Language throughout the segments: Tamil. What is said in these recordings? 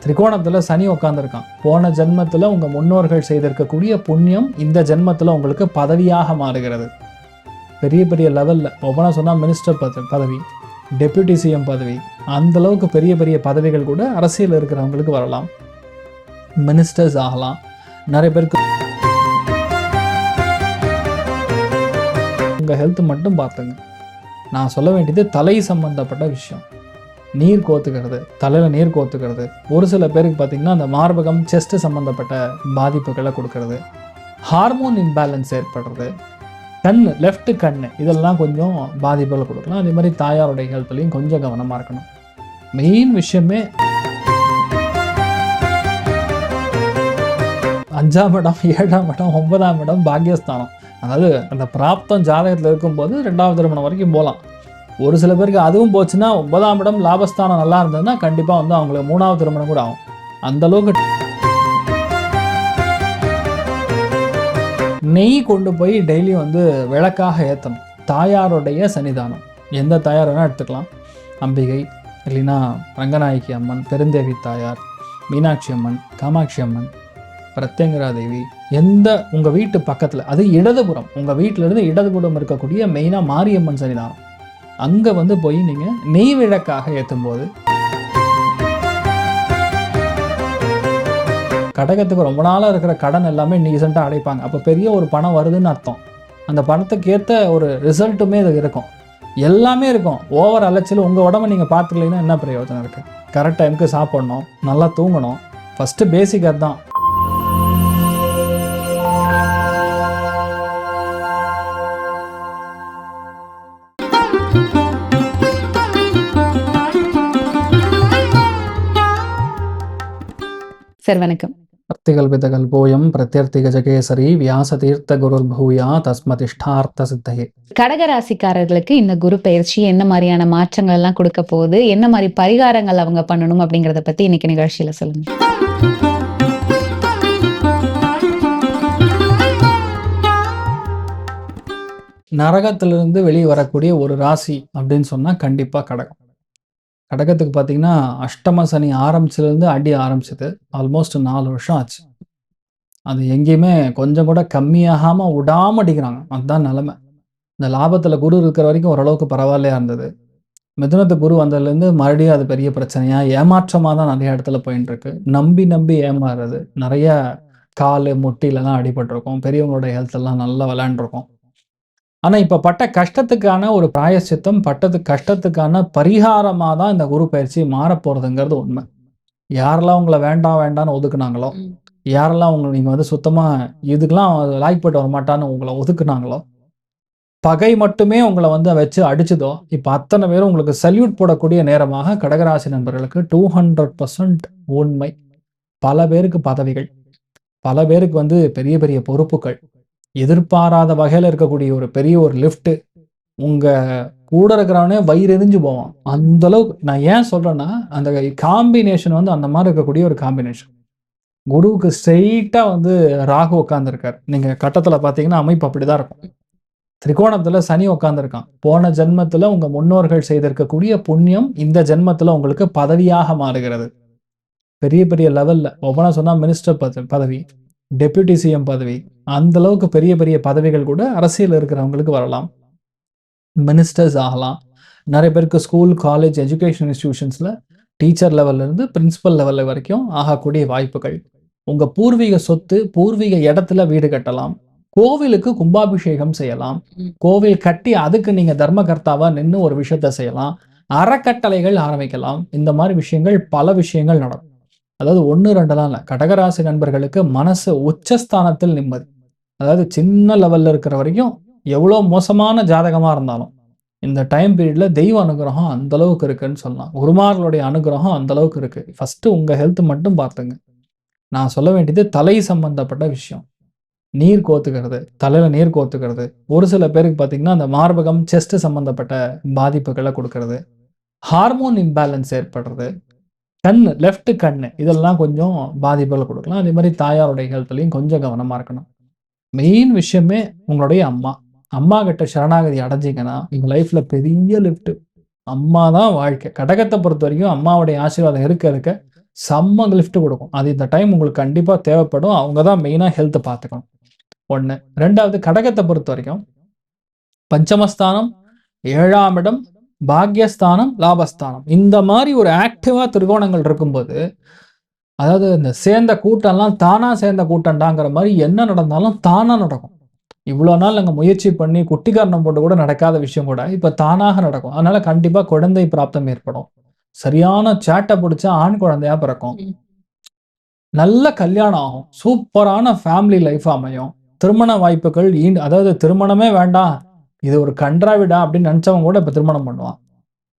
திரிகோணத்துல சனி உட்காந்துருக்கான். போன ஜென்மத்துல உங்க முன்னோர்கள் செய்திருக்கக்கூடிய புண்ணியம் இந்த ஜென்மத்துல உங்களுக்கு பதவியாக மாறுகிறது. பெரிய பெரிய லெவல்ல ஒவ்வொன்றா சொன்னா மினிஸ்டர் பதவி, டெப்யூட்டி சிஎம் பதவி, அந்த அளவுக்கு பெரிய பெரிய பதவிகள் கூட அரசியல் இருக்கிறவங்களுக்கு வரலாம். மினிஸ்டர்ஸ் ஆகலாம். நிறைய பேருக்கு உங்க ஹெல்த் மட்டும் பார்த்துங்க. நான் சொல்ல வேண்டியது தலை சம்பந்தப்பட்ட விஷயம். நீர் கோத்துக்கிறது, தலையில் நீர் கோத்துக்கிறது, ஒரு சில பேருக்கு பார்த்திங்கன்னா அந்த மார்பகம் செஸ்ட் சம்மந்தப்பட்ட பாதிப்புகளை கொடுக்கறது, ஹார்மோன் இம்பேலன்ஸ் ஏற்படுறது, லெஃப்ட் கண் இதெல்லாம் கொஞ்சம் பாதிப்புகளை கொடுக்கலாம். அதே மாதிரி தாயாருடைய ஹெல்த்லையும் கொஞ்சம் கவனமாக இருக்கணும். மெயின் விஷயமே 5ஆம் இடம், 7ஆம் இடம், 9ஆம் இடம் பாக்கியஸ்தானம். அதாவது அந்த பிராப்தம் ஜாதகத்தில் இருக்கும்போது 2வது திருமணம் வரைக்கும் போகலாம். ஒரு சில பேருக்கு அதுவும் போச்சுன்னா 9ஆம் இடம் லாபஸ்தானம் நல்லா இருந்ததுன்னா கண்டிப்பாக வந்து அவங்களுக்கு 3வது திருமணம் கூட ஆகும். அந்த அளவுக்கு நெய் கொண்டு போய் டெய்லி வந்து விளக்காக ஏற்றணும். தாயாருடைய சன்னிதானம் எந்த தாயார் வேணால் எடுத்துக்கலாம். அம்பிகை இல்லைன்னா ரங்கநாயகி அம்மன், பெருந்தேவி தாயார், மீனாட்சி அம்மன், காமாட்சி அம்மன், பிரத்யங்கரா தேவி, எந்த உங்கள் வீட்டு பக்கத்தில், அது இடதுபுறம், உங்கள் வீட்டிலேருந்து இடதுபுறம் இருக்கக்கூடிய மெயினாக மாரியம்மன் சன்னிதானம், அங்கே வந்து போய் நீங்கள் நெய் விளக்காக ஏற்றும் போது கடகத்துக்கு ரொம்ப நாளாக இருக்கிற கடன் எல்லாமே டீசெண்டாக அடைப்பாங்க. அப்போ பெரிய ஒரு பணம் வருதுன்னு அர்த்தம். அந்த பணத்துக்கு ஏற்ற ஒரு ரிசல்ட்டுமே இது இருக்கும், எல்லாமே இருக்கும். ஓவர் அலைச்சல் உங்கள் உடம்பை நீங்கள் பார்த்துக்கலைன்னா என்ன பிரயோஜனம் இருக்குது? கரெக்ட் டைமுக்கு சாப்பிட்ணும், நல்லா தூங்கணும். ஃபஸ்ட்டு பேசிக் அதுதான். சார் வணக்கம். அர்த்திகல்பிதகல்போயம் பிரத்யர்த்திக ஜகேசரி வியாசதீர்த்த குருர் பூயா தஸ்மதிஷ்டார்த்த சித்தையே. கடகராசிக்காரர்களுக்கு இந்த குரு பயிற்சி என்ன மாதிரியான மாற்றங்கள் எல்லாம் கொடுக்க போகுது, என்ன மாதிரி பரிகாரங்கள் அவங்க பண்ணணும் அப்படிங்கறத பத்தி இன்னைக்கு நிகழ்ச்சியில சொல்லுங்க. நரகத்திலிருந்து வெளியே வரக்கூடிய ஒரு ராசி அப்படின்னு சொன்னா கண்டிப்பா கடகம். கடகத்துக்கு பார்த்தீங்கன்னா அஷ்டம சனி ஆரம்பிச்சதுலேருந்து அடி ஆரம்பிச்சது. ஆல்மோஸ்ட் 4 வருஷம் ஆச்சு. அது எங்கேயுமே கொஞ்சம் கூட கம்மியாகாமல் விடாம அடிக்கிறாங்க. அதுதான் நிலைமை. இந்த லாபத்தில் குரு இருக்கிற வரைக்கும் ஓரளவுக்கு பரவாயில்லையா இருந்தது. மிதுனத்து குரு வந்ததுலேருந்து மறுபடியும் அது பெரிய பிரச்சனையாக ஏமாற்றமாக தான் நிறைய இடத்துல போயின்னு இருக்கு. நம்பி நம்பி ஏமாறுறது, நிறைய கால் முட்டிலலாம் அடிபட்டிருக்கும். பெரியவங்களோட ஹெல்த் எல்லாம் நல்லா விளையாண்டுருக்கும். ஆனால் இப்போ பட்ட கஷ்டத்துக்கான ஒரு பிராயச்சித்தம், கஷ்டத்துக்கான பரிகாரமாக தான் இந்த குரு பயிற்சி மாறப்போகிறதுங்கிறது உண்மை. யாரெல்லாம் உங்களை வேண்டாம் வேண்டான்னு ஒதுக்குனாங்களோ, யாரெல்லாம் உங்களை நீங்கள் வந்து சுத்தமாக இதுக்கெல்லாம் லாய்க்கப்பட்டு வரமாட்டான்னு உங்களை ஒதுக்குனாங்களோ, பகை மட்டுமே உங்களை வந்து வச்சு அடிச்சதோ, இப்போ அத்தனை பேரும் உங்களுக்கு சல்யூட் போடக்கூடிய நேரமாக கடகராசி நண்பர்களுக்கு 200% உண்மை. பல பேருக்கு பதவிகள், பல பேருக்கு வந்து பெரிய பெரிய பொறுப்புகள், எதிர்பாராத வகையில் இருக்கக்கூடிய ஒரு பெரிய ஒரு லிஃப்ட், உங்க கூட இருக்கிறவனே வயிறு எரிஞ்சு போவான். அந்த அளவுக்கு நான் ஏன் சொல்றேன்னா, அந்த காம்பினேஷன் வந்து அந்த மாதிரி இருக்கக்கூடிய ஒரு காம்பினேஷன். குருவுக்கு ஸ்ட்ரெயிட்டா வந்து ராகு உட்காந்துருக்காரு. நீங்க கட்டத்துல பாத்தீங்கன்னா அமைப்பு அப்படிதான் இருக்கும். திரிகோணத்துல சனி உட்காந்துருக்கான். போன ஜென்மத்துல உங்க முன்னோர்கள் செய்திருக்கக்கூடிய புண்ணியம் இந்த ஜென்மத்துல உங்களுக்கு பதவியாக மாறுகிறது. பெரிய பெரிய லெவல்ல ஒவ்வொன்றா சொன்னா மினிஸ்டர் பதவி, டெப்யூட்டி சிஎம் பதவி, அந்த அளவுக்கு பெரிய பெரிய பதவிகள் கூட அரசியல் இருக்கிறவங்களுக்கு வரலாம். மினிஸ்டர்ஸ் ஆகலாம். நிறைய பேருக்கு ஸ்கூல், காலேஜ், எஜுகேஷன் இன்ஸ்டிடியூஷன்ஸில் டீச்சர் லெவல்லேருந்து பிரின்சிபல் லெவலில் வரைக்கும் ஆகக்கூடிய வாய்ப்புகள். உங்கள் பூர்வீக சொத்து, பூர்வீக இடத்துல வீடு கட்டலாம். கோவிலுக்கு கும்பாபிஷேகம் செய்யலாம். கோவில் கட்டி அதுக்கு நீங்கள் தர்மகர்த்தாவாக நின்று ஒரு விஷயத்த செய்யலாம். அறக்கட்டளைகள் ஆரம்பிக்கலாம். இந்த மாதிரி விஷயங்கள், பல விஷயங்கள் நடக்கும். அதாவது 1-2 இல்லை. கடகராசி நண்பர்களுக்கு மனசு உச்சஸ்தானத்தில் நிம்மதி. அதாவது சின்ன லெவல்ல இருக்கிற வரைக்கும் எவ்வளோ மோசமான ஜாதகமாக இருந்தாலும் இந்த டைம் பீரியட்ல தெய்வ அனுகிரகம் அந்த அளவுக்கு இருக்குன்னு சொல்லலாம். குருமார்களுடைய அனுகிரகம் அந்த அளவுக்கு இருக்கு. ஃபர்ஸ்ட் உங்க ஹெல்த் மட்டும் பார்த்துங்க. நான் சொல்ல வேண்டியது தலை சம்பந்தப்பட்ட விஷயம். நீர் கோத்துக்கிறது, தலையில நீர் கோத்துக்கிறது, ஒரு சில பேருக்கு பார்த்தீங்கன்னா அந்த மார்பகம் செஸ்ட் சம்பந்தப்பட்ட பாதிப்புகளை கொடுக்கறது, ஹார்மோன் இம்பேலன்ஸ் ஏற்படுறது, லெஃப்ட் கண் இதெல்லாம் கொஞ்சம் பாதிப்புகளை கொடுக்கலாம். அதே மாதிரி தாயாருடைய ஹெல்த்லையும் கொஞ்சம் கவனமாக இருக்கணும். மெயின் விஷயமே உங்களுடைய அம்மா கிட்ட சரணாகதி அடைஞ்சிங்கன்னா உங்கள் லைஃப்பில் பெரிய லிஃப்ட். அம்மா தான் வாழ்க்கை. கடகத்தை பொறுத்த வரைக்கும் அம்மாவுடைய ஆசீர்வாதம் இருக்க செம்ம லிஃப்ட் கொடுக்கும். அது இந்த டைம் உங்களுக்கு கண்டிப்பா தேவைப்படும். அவங்க தான் மெயினா ஹெல்த் பார்த்துக்கணும். 1. 2வது கடகத்தை பொறுத்த வரைக்கும் பஞ்சமஸ்தானம், 7ஆம் இடம், பாக்யஸ்தானம், லாபஸ்தானம் இந்த மாதிரி ஒரு ஆக்டிவா திரிகோணங்கள் இருக்கும்போது, அதாவது இந்த சேர்ந்த கூட்டம்லாம் தானா சேர்ந்த கூட்டம்டாங்கிற மாதிரி என்ன நடந்தாலும் தானா நடக்கும். இவ்வளோ நாள் நாங்கள் முயற்சி பண்ணி குட்டிக்காரணம் போட்டு கூட நடக்காத விஷயம் கூட இப்போ தானாக நடக்கும். அதனால கண்டிப்பா குழந்தை பிராப்தம் ஏற்படும். சரியான சேட்டை பிடிச்ச ஆண் குழந்தையா பிறக்கும். நல்ல கல்யாணம் ஆகும். சூப்பரான ஃபேமிலி லைஃப் அமையும். திருமண வாய்ப்புகள் அதாவது திருமணமே வேண்டாம், இது ஒரு கன்றாவிடா அப்படின்னு நினைச்சவங்க கூட இப்போ திருமணம் பண்ணுவான்.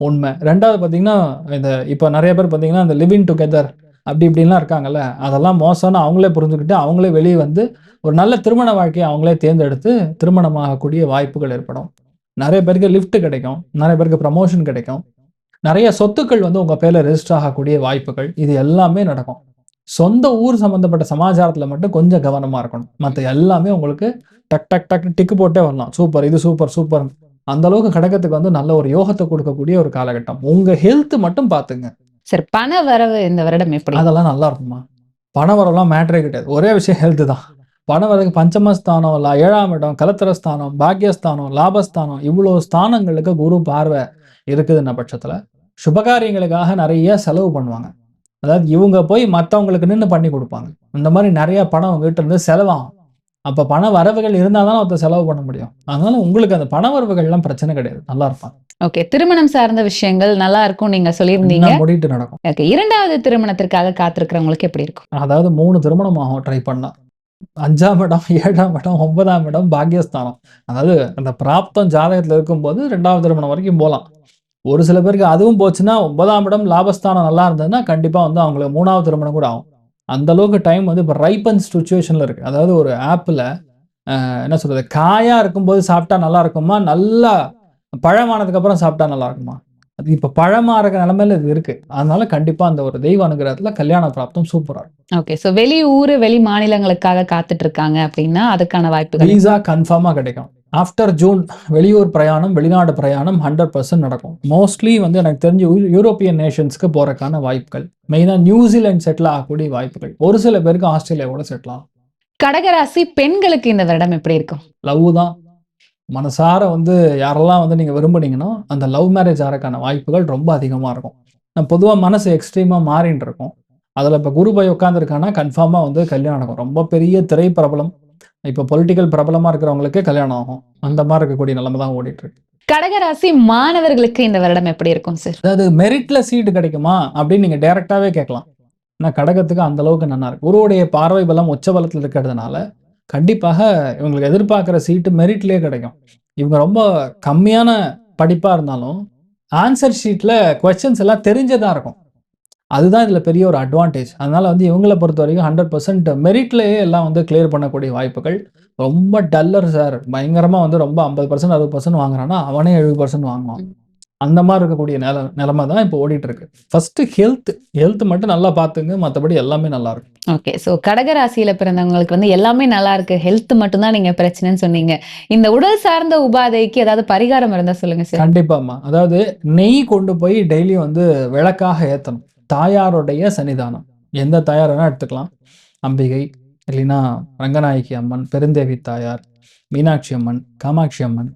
உண்மை. 2வது பார்த்தீங்கன்னா, இந்த இப்போ நிறைய பேர் பார்த்தீங்கன்னா, இந்த லிவிங் டுகெதர் அப்படி இப்படின்லாம் இருக்காங்கல்ல, அதெல்லாம் மோசம்னு அவங்களே புரிஞ்சுக்கிட்டு, அவங்களே வெளியே வந்து ஒரு நல்ல திருமண வாழ்க்கையை அவங்களே தேர்ந்தெடுத்து திருமணமாகக்கூடிய வாய்ப்புகள் ஏற்படும். நிறைய பேருக்கு லிஃப்ட் கிடைக்கும், நிறைய பேருக்கு ப்ரமோஷன் கிடைக்கும், நிறைய சொத்துக்கள் வந்து உங்கள் பேரில் ரெஜிஸ்டர் ஆகக்கூடிய வாய்ப்புகள், இது எல்லாமே நடக்கும். சொந்த ஊர் சம்மந்தப்பட்ட சமாச்சாரத்தில் மட்டும் கொஞ்சம் கவனமாக இருக்கணும். மற்ற எல்லாமே உங்களுக்கு டக் டக் டக் டிக்கு போட்டே வரலாம். சூப்பர், இது சூப்பர் சூப்பர். அந்த அளவுக்கு கடகத்துக்கு வந்து நல்ல ஒரு யோகத்தை கொடுக்கக்கூடிய ஒரு காலகட்டம். உங்க ஹெல்த் மட்டும் பார்த்துங்க. சரி, பண வரவு இந்த வருடம் எப்படி? அதெல்லாம் நல்லா இருக்குமா? பண வரவெல்லாம் மேட்டரே கிடையாது. ஒரே விஷயம் ஹெல்த் தான். பண வரவுக்கு பஞ்சமஸ்தானம், 7ஆம் இடம், கலத்திரஸ்தானம், பாக்யஸ்தானம், லாபஸ்தானம் இவ்வளோ ஸ்தானங்களுக்கு குரு பார்வை இருக்குதுன்ன பட்சத்தில் சுபகாரியங்களுக்காக நிறைய செலவு பண்ணுவாங்க. அதாவது இவங்க போய் மற்றவங்களுக்கு நின்று பண்ணி கொடுப்பாங்க. இந்த மாதிரி நிறைய பணம் உங்ககிட்ட இருந்து செலவாகும். அப்போ பண வரவுகள் இருந்தால் தான் ஒருத்தர் செலவு பண்ண முடியும். அதனால உங்களுக்கு அந்த பண வரவுகள்லாம் பிரச்சனை கிடையாது. நல்லா இருப்பாங்க. ஓகே, திருமணம் சார்ந்த விஷயங்கள் நல்லா இருக்கும் நீங்க சொல்லியிருந்தீங்க. முடிட்டு நடக்கும். ஓகே, 2வது திருமணத்திற்காக காத்திருக்கிறவங்களுக்கு எப்படி இருக்கும்? அதாவது 3 திருமணம் ஆகும் ட்ரை பண்ணா. 5ஆம் இடம், 7ஆம் இடம், 9ஆம் இடம் பாக்யஸ்தானம். அதாவது அந்த பிராப்தம் ஜாதகத்தில் இருக்கும்போது 2வது திருமணம் வரைக்கும் போகலாம். ஒரு சில பேருக்கு அதுவும் போச்சுன்னா 9ஆம் இடம் லாபஸ்தானம் நல்லா இருந்ததுன்னா கண்டிப்பா வந்து அவங்களுக்கு 3வது திருமணம் கூட ஆகும். அந்த அளவுக்கு டைம் வந்து இப்போ ரைப்பன் சிச்சுவேஷன்ல இருக்கு. அதாவது ஒரு ஆப்பிள் என்ன சொல்றது, காயா இருக்கும்போது சாப்பிட்டா நல்லா இருக்குமா, நல்லா பழமானதுக்கு அப்புறம் சாப்பிட்டா நல்லா இருக்குமா? அது இப்போ பழமா இருக்க நிலைமையில இது இருக்கு. அதனால கண்டிப்பா அந்த ஒரு தெய்வ அனுகிரகத்துல கல்யாண பிராப்தம் சூப்பரா இருக்கும். ஓகே, ஸோ வெளி ஊர் வெளி மாநிலங்களுக்காக காத்துட்டு இருக்காங்க அப்படின்னா அதுக்கான வாய்ப்புகள் விசா கன்ஃபார்மா கிடைக்கும். ஆஃப்டர் ஜூன் வெளியூர் பிரயாணம், வெளிநாடு பிரயாணம் 100% நடக்கும். மோஸ்ட்லி வந்து எனக்கு தெரிஞ்சு யூரோப்பியன் நேஷன்ஸ்க்கு போறதுக்கான வாய்ப்புகள், மெயினாக நியூசிலாந்து செட்டில் ஆகக்கூடிய வாய்ப்புகள், ஒரு சில பேருக்கு ஆஸ்திரேலியா கூட செட்டில் ஆகும். கடகராசி பெண்களுக்கு இந்த வருடம் எப்படி இருக்கும்? லவ் தான். மனசார வந்து யாரெல்லாம் வந்து நீங்கள் விரும்புனீங்கன்னா அந்த லவ் மேரேஜ் ஆகிறதுக்கான வாய்ப்புகள் ரொம்ப அதிகமாக இருக்கும். நான் பொதுவாக மனசு எக்ஸ்ட்ரீமாக மாறின்னு இருக்கும். அதில் இப்போ குரு போய் உட்காந்துருக்காங்கன்னா கன்ஃபார்மாக வந்து கல்யாணம் ஆகும். ரொம்ப பெரிய திரை பிரபலம், இப்போ பொலிட்டிக்கல் பிரபலமாக இருக்கிறவங்களுக்கே கல்யாணம் ஆகும். அந்த மாதிரி இருக்கக்கூடிய நிலைமை தான் ஓடிட்டு இருக்கு. கடகராசி மாணவர்களுக்கு இந்த வருடம் எப்படி இருக்கும் சார்? அதாவது மெரிட்ல சீட்டு கிடைக்குமா அப்படின்னு நீங்கள் டைரெக்டாகவே கேட்கலாம். ஆனால் கடகத்துக்கு அந்த அளவுக்கு நல்லா இருக்கு. குருவுடைய பார்வை பலம் உச்ச பலத்தில் இருக்கிறதுனால கண்டிப்பாக இவங்களுக்கு எதிர்பார்க்குற சீட்டு மெரிட்லேயே கிடைக்கும். இவங்க ரொம்ப கம்மியான படிப்பாக இருந்தாலும் ஆன்சர் ஷீட்டில் கொஸ்டின்ஸ் எல்லாம் தெரிஞ்சதாக இருக்கும். அதுதான் இதில் பெரிய ஒரு அட்வான்டேஜ். அதனால வந்து இவங்களை பொறுத்த வரைக்கும் 100% மெரிட்லேயே எல்லாம் வந்து கிளியர் பண்ணக்கூடிய வாய்ப்புகள். ரொம்ப டல்லர் சார், பயங்கரமாக வந்து ரொம்ப 50% 60% வாங்குறான்னா அவனே 70% வாங்குவான். அந்த மாதிரி இருக்கக்கூடிய நிலைமை தான் இப்போ ஓடிட்டு இருக்கு. ஃபர்ஸ்ட் ஹெல்த் மட்டும் நல்லா பார்த்துங்க, மற்றபடி எல்லாமே நல்லா இருக்கும். ஓகே, ஸோ கடகராசியில பிறந்தவங்களுக்கு வந்து எல்லாமே நல்லா இருக்கு, ஹெல்த் மட்டும் தான் நீங்க பிரச்சனைன்னு சொன்னீங்க. இந்த உடல் சார்ந்த உபாதைக்கு ஏதாவது பரிகாரம் இருந்தா சொல்லுங்க சார். கண்டிப்பாம்மா. அதாவது நெய் கொண்டு போய் டெய்லி வந்து விளக்காக ஏற்றணும். தாயாருடைய சன்னிதானம், எந்த தாயார் வேணா எடுத்துக்கலாம். அம்பிகை, இல்லைன்னா ரங்கநாயகி அம்மன், பெருந்தேவி தாயார், மீனாட்சி அம்மன், காமாட்சி அம்மன்,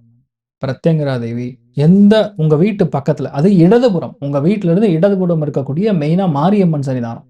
பிரத்யங்கரா தேவி, எந்த உங்க வீட்டு பக்கத்துல, அது இடதுபுறம், உங்க வீட்டுல இருந்து இடதுபுறம் இருக்கக்கூடிய மெயினா மாரியம்மன் சன்னிதானம்,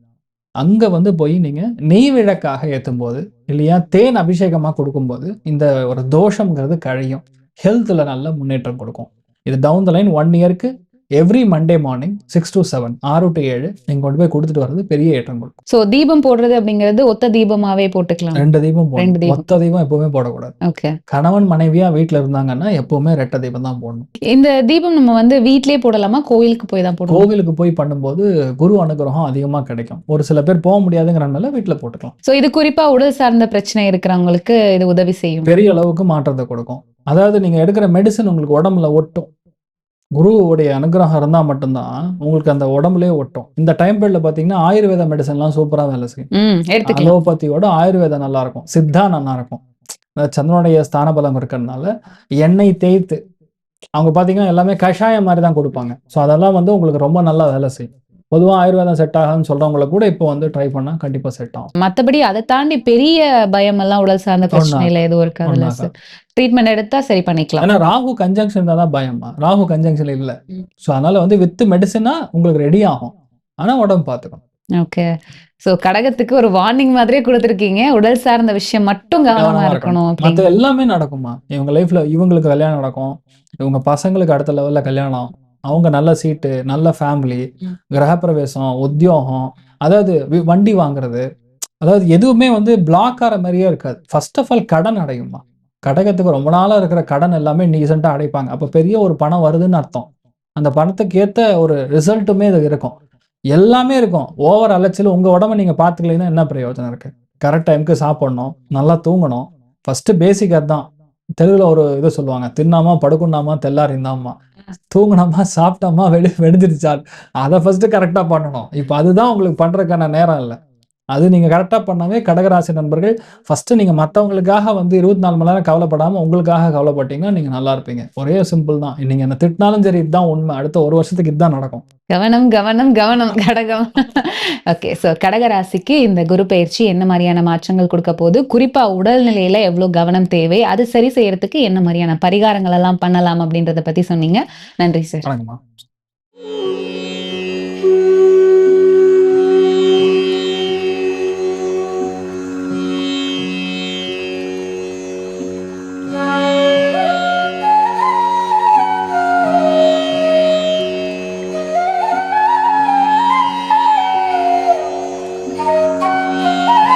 அங்க வந்து போய் நீங்க நெய் விளக்காக ஏற்றும் போது, இல்லையா தேன் அபிஷேகமா கொடுக்கும்போது இந்த ஒரு தோஷம்ங்கிறது கழியும். ஹெல்த்ல நல்ல முன்னேற்றம் கொடுக்கும். இது டவுன் த லைன் 1 இயருக்கு every Monday morning 6 to 7 6 to 7 நீங்க கொண்டு போய் கொடுத்துட்டு வர்றது பெரிய ஏற்றம் கொடுக்கும். ஸோ தீபம் போடுறது அப்படிங்கிறது ஒத்த தீபமாவே போட்டுக்கலாம். 2 தீபம் போடணும். ஒத்த தீபம் எப்பவுமே போடக்கூடாது. ஓகே, கணவன் மனைவியா வீட்டுல இருந்தாங்கன்னா எப்பவுமே 2 தீபம் தான் போடணும். இந்த தீபம் நம்ம வந்து வீட்லயே போடலாமா, கோயிலுக்கு போய் தான் போடணும்? கோவிலுக்கு போய் பண்ணும்போது குரு அனுகிரகம் அதிகமா கிடைக்கும். ஒரு சில பேர் போக முடியாதுங்கிறனால வீட்டுல போட்டுக்கலாம். ஸோ இது குறிப்பா உடல் சார்ந்த பிரச்சனை இருக்கிறவங்களுக்கு இது உதவி செய்யும், பெரிய அளவுக்கு மாற்றத்தை கொடுக்கும். அதாவது நீங்க எடுக்கிற மெடிசன் உங்களுக்கு உடம்புல ஒட்டும். குருவுடைய அனுகிரகம் இருந்தால் மட்டும்தான் உங்களுக்கு அந்த உடம்புலேயே ஒட்டும். இந்த டைம் பீரியட்ல பார்த்தீங்கன்னா ஆயுர்வேத மெடிசன்லாம் சூப்பராக வேலை செய்யும். அலோபதியோட ஆயுர்வேதம் நல்லா இருக்கும், சித்தா நல்லா இருக்கும். சந்திரனுடைய ஸ்தான பலம் இருக்கிறதுனால எண்ணெய் தேய்த்து அவங்க பார்த்தீங்கன்னா எல்லாமே கஷாயம் மாதிரி தான் கொடுப்பாங்க. ஸோ அதெல்லாம் வந்து உங்களுக்கு ரொம்ப நல்லா வேலை செய்யும். பொதுவா ஆயுர்வேதம் செட் ஆகாதுன்னு சொல்றவங்கள கூட இப்போ வந்து ட்ரை பண்ணா கண்டிப்பா செட் ஆகும். மத்தபடி அத தாண்டி பெரிய பயமெல்லாம் உடல் சார்ந்த பிரச்சனையில எதுவும் இருக்காதுல்ல ஒண்ணாகாது. சார்? ட்ரீட்மெண்ட் எடுத்தா சரி பண்ணிக்கலாம். ஏன்னா ராகு கன்ஜங்ஷன் இருந்தா தான் பயம்மா. ராகு கன்ஜங்ஷன் இல்ல. ம். ஸோ அதனால வந்து வித் மெடிசினா உங்களுக்கு ரெடி ஆகும். ஆனா உடம்பு பார்த்துக்கணும். ஓகே. ஸோ கடகத்துக்கு ஒரு வார்னிங் மாதிரியே குடுத்துருக்கீங்க. உடல் சார்ந்த விஷயம் மட்டும் கவனமா கவனமா இருக்கணும் மத்த அப்படிங்கிறது. எல்லாமே நடக்கும்மா. இவங்க லைஃப்ல இவங்களுக்கு கல்யாணம் நடக்கும். இவங்க பசங்களுக்கு அடுத்த லெவல்ல கல்யாணம். அவங்க நல்ல சீட்டு, நல்ல ஃபேமிலி, ம். கிரகப்பிரவேசம், உத்தியோகம், அதாவது வண்டி வாங்குறது, அதாவது எதுவுமே வந்து பிளாக் ஆற மாரியே இருக்காது. ஃபர்ஸ்ட் ஆஃப் ஆல் கடன் அடையும்மா. கடகத்துக்கு ரொம்ப நாளா இருக்கிற கடன் எல்லாமே டீசென்ட்டா அடைப்பாங்க. அப்ப பெரிய ஒரு பணம் வருதுன்னு அர்த்தம். அந்த பணத்துக்கு ஏத்த ஒரு ரிசல்ட்டுமே இது இருக்கும். எல்லாமே இருக்கும். ஓவர் அலைச்சல் உங்க உடம்ப நீங்க பார்த்துக்கலைன்னா என்ன பிரயோஜனம் இருக்கு? கரெக்ட் டைம்க்கு சாப்பிடணும், நல்லா தூங்கணும். ஃபர்ஸ்ட் பேசிக் அதான். தெலுங்குல ஒரு இது சொல்லுவாங்க. "தின்னாமா படுக்குன்னாமா தெல்லாரிந்தாம்மா." தூங்குனோமா, சாப்பிட்டோமா, வெடிஞ்சிருச்சால். அத ஃபர்ஸ்ட் கரெக்ட்டா பண்ணணும். இப்ப அதுதான் உங்களுக்கு பண்றதுக்கான நேரம் இல்ல. அது நீங்க கரெக்ட்டா பண்ணாவே கடகராசி நண்பர்கள், ஃபர்ஸ்ட் நீங்க மத்தவங்களுக்காக வந்து 24 மணி நேரம் கவலைப்படாம, உங்களுக்காக கவலைப்பட்டீங்கன்னா, நீங்க நல்லா இருப்பீங்க. ஒரே சிம்பிள் தான். நீங்க என்ன திட்டினாலும் சரி, இதுதான் உண்மை. அடுத்த 1 வருஷத்துக்கு இதுதான் நடக்கும். கவனம், கவனம், கவனம். கடகம். ஓகே. ஸோ கடக ராசிக்கு இந்த குரு பயிற்சி என்ன மாரியான மாற்றங்கள் குடுக்க போது? குறிப்பா உடல்நிலையில எவ்ளோ கவனம் தேவை? அது சரி செய்யறதுக்கு என்ன மாரியான பரிகாரங்கள் எல்லாம் பண்ணலாம் அப்படின்றத பத்தி சொன்னீங்க. நன்றி சார். வணக்கம்மா.